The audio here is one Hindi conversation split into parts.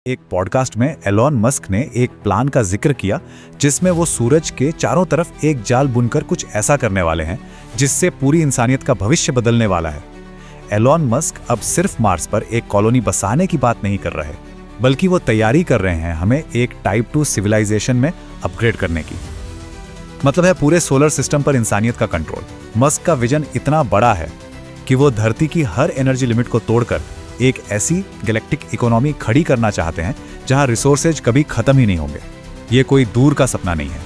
एक पॉडकास्ट में एलॉन मस्क ने एक प्लान का जिक्र किया जिसमें वो सूरज के चारों तरफ एक जाल बुनकर कुछ ऐसा करने वाले हैं जिससे पूरी इंसानियत का भविष्य बदलने वाला है। एलॉन मस्क अब सिर्फ मार्स पर एक कॉलोनी बसाने की बात नहीं कर रहे, बल्कि वो तैयारी कर रहे हैं हमें एक टाइप 2 सिविलाइजेशन में अपग्रेड करने की। मतलब है पूरे सोलर सिस्टम पर इंसानियत का कंट्रोल। मस्क का विजन इतना बड़ा है कि वो धरती की हर एनर्जी लिमिट को तोड़कर एक ऐसी गैलेक्टिक इकोनॉमी खड़ी करना चाहते हैं जहां रिसोर्सेज कभी खत्म ही नहीं होंगे। ये कोई दूर का सपना नहीं है,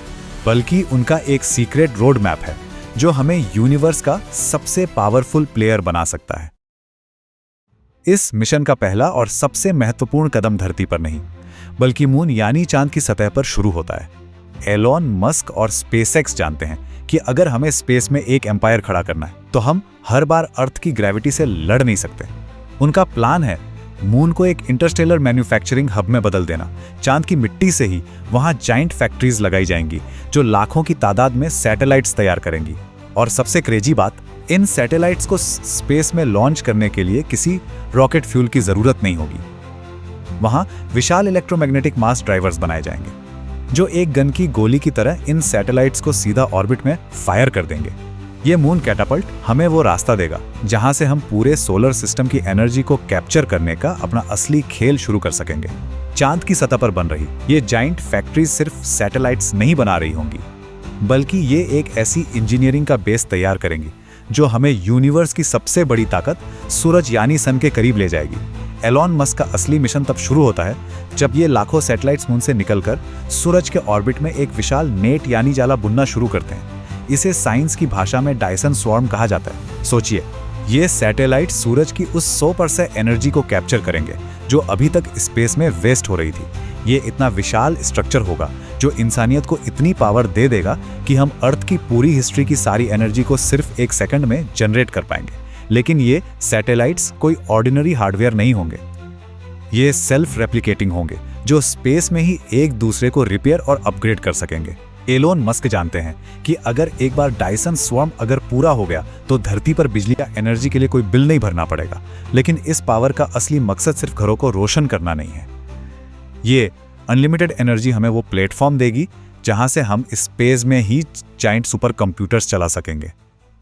बल्कि उनका एक सीक्रेट रोड मैप है जो हमें यूनिवर्स का सबसे पावरफुल प्लेयर बना सकता है। इस मिशन का पहला और सबसे महत्वपूर्ण कदम धरती पर नहीं, बल्कि मून यानी चांद की सतह पर शुरू होता है। एलॉन मस्क और स्पेसएक्स जानते हैं कि अगर हमें स्पेस में एक एम्पायर खड़ा करना है तो हम हर बार अर्थ की ग्रेविटी से लड़ नहीं सकते। उनका प्लान है मून को एक इंटरस्टेलर मैन्युफैक्चरिंग हब में बदल देना। चांद की मिट्टी से ही वहां जाइंट फैक्ट्रीज लगाई जाएंगी जो लाखों की तादाद में सैटेलाइट्स तैयार करेंगी। और सबसे क्रेजी बात, इन सैटेलाइट्स को स्पेस में लॉन्च करने के लिए किसी रॉकेट फ्यूल की जरूरत नहीं होगी। वहां विशाल इलेक्ट्रोमैग्नेटिक मास ड्राइवर्स बनाए जाएंगे जो एक गन की गोली की तरह इन सैटेलाइट्स को सीधा ऑर्बिट में फायर कर देंगे। ये मून कैटापल्ट हमें वो रास्ता देगा जहां से हम पूरे सोलर सिस्टम की एनर्जी को कैप्चर करने का अपना असली खेल शुरू कर सकेंगे। चांद की सतह पर बन रही ये जाइंट फैक्ट्रीज सिर्फ सैटेलाइट्स नहीं बना रही होंगी, बल्कि ये एक ऐसी इंजीनियरिंग का बेस तैयार करेंगी जो हमें यूनिवर्स की सबसे बड़ी ताकत सूरज यानी सन के करीब ले जाएगी। एलॉन मस्क का असली मिशन तब शुरू होता है जब ये लाखों सैटेलाइट्स मून से निकलकर सूरज के ऑर्बिट में एक विशाल नेट यानी जाला बुनना शुरू करते हैं। इसे साइंस की भाषा में डायसन स्वॉर्म कहा जाता है। सोचिए, ये सैटेलाइट सूरज की उस 100% एनर्जी को कैप्चर करेंगे जो अभी तक स्पेस में वेस्ट हो रही थी। ये इतना विशाल स्ट्रक्चर होगा जो इंसानियत को इतनी पावर दे देगा कि हम अर्थ की पूरी हिस्ट्री की सारी एनर्जी को सिर्फ एक सेकंड में जनरेट कर पाएंगे। लेकिन ये सैटेलाइट्स कोई ऑर्डिनरी हार्डवेयर नहीं होंगे, ये सेल्फ रेप्लिकेटिंग होंगे जो स्पेस में ही एक दूसरे को रिपेयर और अपग्रेड कर सकेंगे। एलोन मस्क जानते हैं कि अगर एक बार डायसन स्वॉर्म अगर पूरा हो गया तो धरती पर बिजली या एनर्जी के लिए कोई बिल नहीं भरना पड़ेगा। लेकिन इस पावर का असली मकसद सिर्फ घरों को रोशन करना नहीं है। ये अनलिमिटेड एनर्जी हमें वो प्लेटफॉर्म देगी जहां से हम स्पेस में ही जाइंट सुपर कंप्यूटर्स चला सकेंगे।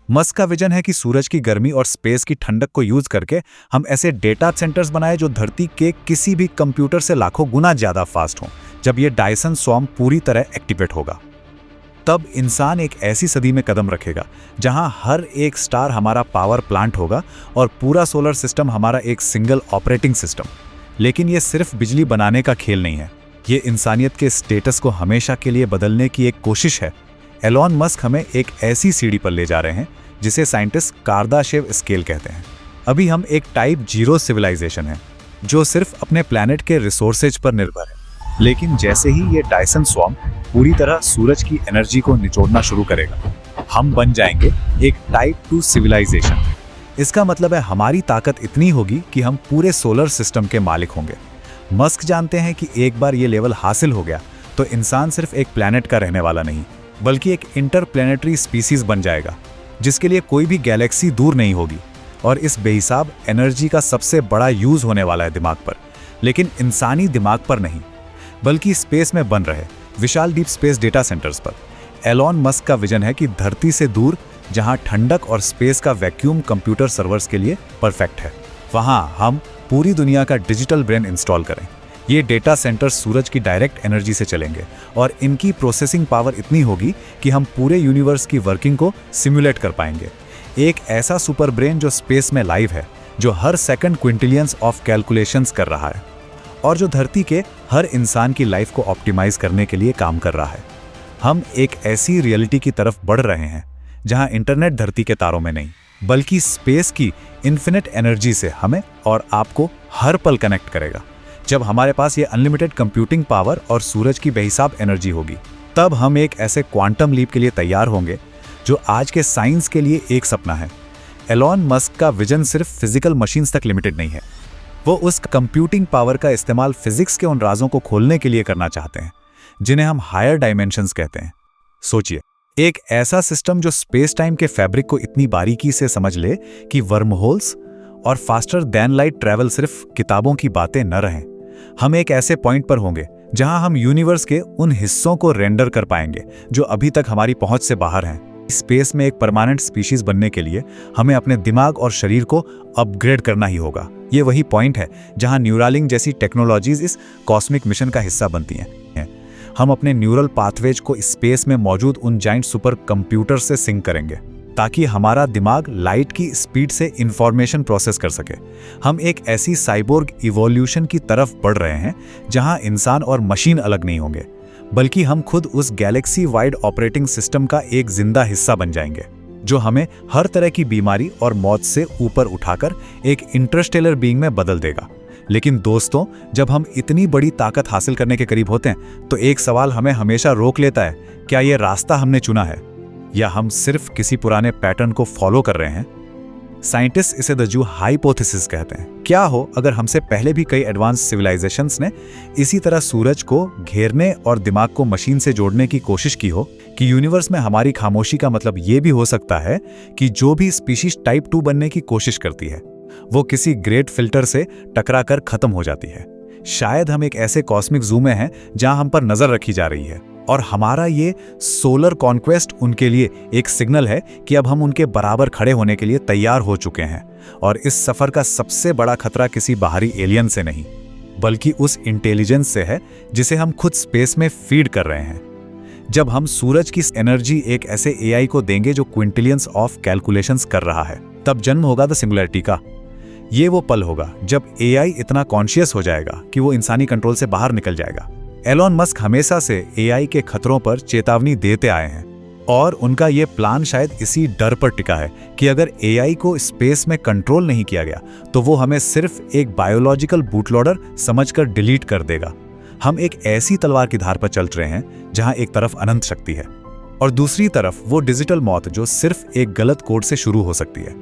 मस्क का विजन है कि सूरज की गर्मी और स्पेस की ठंडक को यूज करके हम ऐसे डेटा सेंटर्स बनाए जो धरती के किसी भी कंप्यूटर से लाखों गुना ज्यादा फास्ट हों। जब ये डायसन स्वॉर्म पूरी तरह एक्टिवेट होगा तब इंसान एक ऐसी सदी में कदम रखेगा जहां हर एक स्टार हमारा पावर प्लांट होगा और पूरा सोलर सिस्टम हमारा एक सिंगल ऑपरेटिंग सिस्टम। लेकिन ये सिर्फ बिजली बनाने का खेल नहीं है, ये इंसानियत के स्टेटस को हमेशा के लिए बदलने की एक कोशिश है। एलॉन मस्क हमें एक ऐसी सीढ़ी पर ले जा रहे हैं जिसे साइंटिस्ट कार्दाशेव स्केल कहते हैं। अभी हम एक टाइप 0 सिविलाइजेशन है जो सिर्फ अपने प्लैनेट के रिसोर्सेज पर निर्भर है। लेकिन जैसे ही ये डायसन स्वॉर्म पूरी तरह सूरज की एनर्जी को निचोड़ना शुरू करेगा, हम बन जाएंगे एक टाइप 2 सिविलाइजेशन। इसका मतलब है हमारी ताकत इतनी होगी कि हम पूरे सोलर सिस्टम के मालिक होंगे। मस्क जानते हैं कि एक बार ये लेवल हासिल हो गया तो इंसान सिर्फ एक प्लैनेट का रहने वाला नहीं, बल्कि एक इंटरप्लैनेटरी स्पीसीज बन जाएगा जिसके लिए कोई भी गैलेक्सी दूर नहीं होगी। और इस बेहिसाब एनर्जी का सबसे बड़ा यूज होने वाला है दिमाग पर, लेकिन इंसानी दिमाग पर नहीं, बल्कि स्पेस में बन रहे विशाल डीप स्पेस डेटा सेंटर्स पर। एलॉन मस्क का विजन है कि धरती से दूर जहां ठंडक और स्पेस का वैक्यूम कंप्यूटर सर्वर्स के लिए परफेक्ट है, वहां हम पूरी दुनिया का डिजिटल ब्रेन इंस्टॉल करें। ये डेटा सेंटर्स सूरज की डायरेक्ट एनर्जी से चलेंगे और इनकी प्रोसेसिंग पावर इतनी होगी कि हम पूरे यूनिवर्स की वर्किंग को सिमुलेट कर पाएंगे। एक ऐसा सुपर ब्रेन जो स्पेस में लाइव है, जो हर सेकंड क्विंटिलियंस ऑफ कैलकुलेशंस कर रहा है और जो धरती के हर इंसान की लाइफ को ऑप्टिमाइज करने के लिए काम कर रहा है। हम एक ऐसी रियलिटी की तरफ बढ़ रहे हैं जहां इंटरनेट धरती के तारों में नहीं, बल्कि स्पेस की इन्फिनिट एनर्जी से हमें और आपको हर पल कनेक्ट करेगा। जब हमारे पास ये अनलिमिटेड कंप्यूटिंग पावर और सूरज की बेहिसाब एनर्जी होगी, तब हम एक ऐसे क्वांटम लीप के लिए तैयार होंगे जो आज के साइंस के लिए एक सपना है। एलॉन मस्क का विजन सिर्फ फिजिकल मशीन्स तक लिमिटेड नहीं है, वो उस कंप्यूटिंग पावर का इस्तेमाल फिजिक्स के उन राजों को खोलने के लिए करना चाहते हैं जिन्हें हम हायर डायमेंशंस कहते हैं। सोचिए, एक ऐसा सिस्टम जो स्पेस टाइम के फैब्रिक को इतनी बारीकी से समझ ले कि वर्म होल्स और फास्टर देन लाइट ट्रैवल सिर्फ किताबों की बातें न रहें, हम एक ऐसे पॉइंट पर होंगे जहां हम यूनिवर्स के उन हिस्सों को रेंडर कर पाएंगे जो अभी तक हमारी पहुंच से बाहर हैं। स्पेस में एक परमानेंट स्पीशीज बनने के लिए हमें अपने दिमाग और शरीर को अपग्रेड करना ही होगा। ये वही पॉइंट है जहां न्यूरालिंक जैसी टेक्नोलॉजीज इस कॉस्मिक मिशन का हिस्सा बनती हैं। हम अपने न्यूरल पाथवेज को स्पेस में मौजूद उन जाइंट सुपर कंप्यूटर से सिंक करेंगे ताकि हमारा दिमाग लाइट की स्पीड से इंफॉर्मेशन प्रोसेस कर सके। हम एक ऐसी साइबोर्ग इवोल्यूशन की तरफ बढ़ रहे हैं जहां इंसान और मशीन अलग नहीं होंगे, बल्कि हम खुद उस गैलेक्सी वाइड ऑपरेटिंग सिस्टम का एक जिंदा हिस्सा बन जाएंगे जो हमें हर तरह की बीमारी और मौत से ऊपर उठाकर एक इंटरस्टेलर बीइंग में बदल देगा। लेकिन दोस्तों, जब हम इतनी बड़ी ताकत हासिल करने के करीब होते हैं तो एक सवाल हमें हमेशा रोक लेता है, क्या ये रास्ता हमने चुना है या हम सिर्फ किसी पुराने पैटर्न को फॉलो कर रहे हैं? साइंटिस्ट इसे द जू हाइपोथेसिस कहते हैं। क्या हो अगर हमसे पहले भी कई एडवांस सिविलाइजेशंस ने इसी तरह सूरज को घेरने और दिमाग को मशीन से जोड़ने की कोशिश की हो कि यूनिवर्स में हमारी खामोशी का मतलब ये भी हो सकता है कि जो भी स्पीशीज टाइप 2 बनने की कोशिश करती है वो किसी ग्रेट फिल्टर से टकराकर खत्म हो जाती है। शायद हम एक ऐसे कॉस्मिक जू में हैं जहां हम पर नजर रखी जा रही है और हमारा ये सोलर कॉन्क्वेस्ट उनके लिए एक सिग्नल है कि अब हम उनके बराबर खड़े होने के लिए तैयार हो चुके हैं। और इस सफर का सबसे बड़ा खतरा किसी बाहरी एलियन से नहीं, बल्कि उस इंटेलिजेंस से है जिसे हम खुद स्पेस में फीड कर रहे हैं। जब हम सूरज की एनर्जी एक ऐसे एआई को देंगे जो क्विंटिलियंस ऑफ कैलकुलेशंस कर रहा है, तब जन्म होगा द सिंगुलैरिटी का। ये वो पल होगा जब एआई इतना कॉन्शियस हो जाएगा कि वो इंसानी कंट्रोल से बाहर निकल जाएगा। एलॉन मस्क हमेशा से एआई के खतरों पर चेतावनी देते आए हैं और उनका ये प्लान शायद इसी डर पर टिका है कि अगर एआई को स्पेस में कंट्रोल नहीं किया गया तो वो हमें सिर्फ एक बायोलॉजिकल बूटलोडर समझकर डिलीट कर देगा। हम एक ऐसी तलवार की धार पर चल रहे हैं जहां एक तरफ अनंत शक्ति है और दूसरी तरफ वो डिजिटल मौत जो सिर्फ एक गलत कोड से शुरू हो सकती है।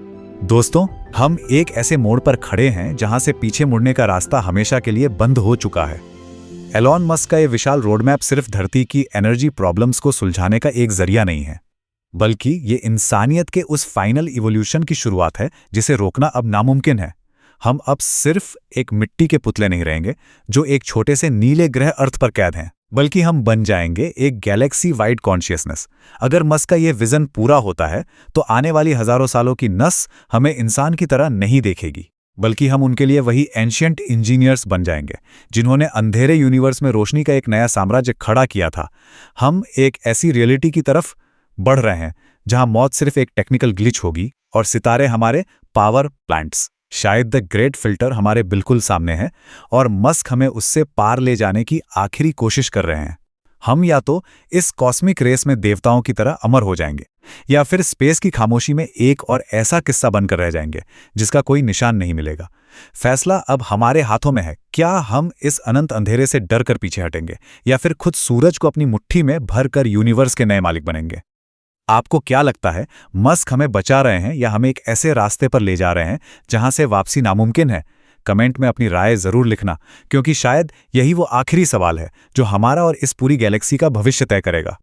दोस्तों, हम एक ऐसे मोड़ पर खड़े हैं जहां से पीछे मुड़ने का रास्ता हमेशा के लिए बंद हो चुका है। एलॉन मस्क का ये विशाल रोडमैप सिर्फ धरती की एनर्जी प्रॉब्लम्स को सुलझाने का एक जरिया नहीं है, बल्कि ये इंसानियत के उस फाइनल इवोल्यूशन की शुरुआत है जिसे रोकना अब नामुमकिन है। हम अब सिर्फ एक मिट्टी के पुतले नहीं रहेंगे जो एक छोटे से नीले ग्रह अर्थ पर कैद हैं, बल्कि हम बन जाएंगे एक गैलेक्सी वाइड कॉन्शियसनेस। अगर मस्क का ये विजन पूरा होता है तो आने वाली हजारों सालों की नस हमें इंसान की तरह नहीं देखेगी, बल्कि हम उनके लिए वही एंशिएंट इंजीनियर्स बन जाएंगे जिन्होंने अंधेरे यूनिवर्स में रोशनी का एक नया साम्राज्य खड़ा किया था। हम एक ऐसी रियलिटी की तरफ बढ़ रहे हैं जहां मौत सिर्फ एक टेक्निकल ग्लिच होगी और सितारे हमारे पावर प्लांट्स। शायद द ग्रेट फिल्टर हमारे बिल्कुल सामने है और मस्क हमें उससे पार ले जाने की आखिरी कोशिश कर रहे हैं। हम या तो इस कॉस्मिक रेस में देवताओं की तरह अमर हो जाएंगे या फिर स्पेस की खामोशी में एक और ऐसा किस्सा बनकर रह जाएंगे जिसका कोई निशान नहीं मिलेगा। फैसला अब हमारे हाथों में है। क्या हम इस अनंत अंधेरे से डर कर पीछे हटेंगे या फिर खुद सूरज को अपनी मुट्ठी में भरकर यूनिवर्स के नए मालिक बनेंगे? आपको क्या लगता है, मस्क हमें बचा रहे हैं या हमें एक ऐसे रास्ते पर ले जा रहे हैं जहां से वापसी नामुमकिन है? कमेंट में अपनी राय जरूर लिखना, क्योंकि शायद यही वो आखिरी सवाल है जो हमारा और इस पूरी गैलेक्सी का भविष्य तय करेगा।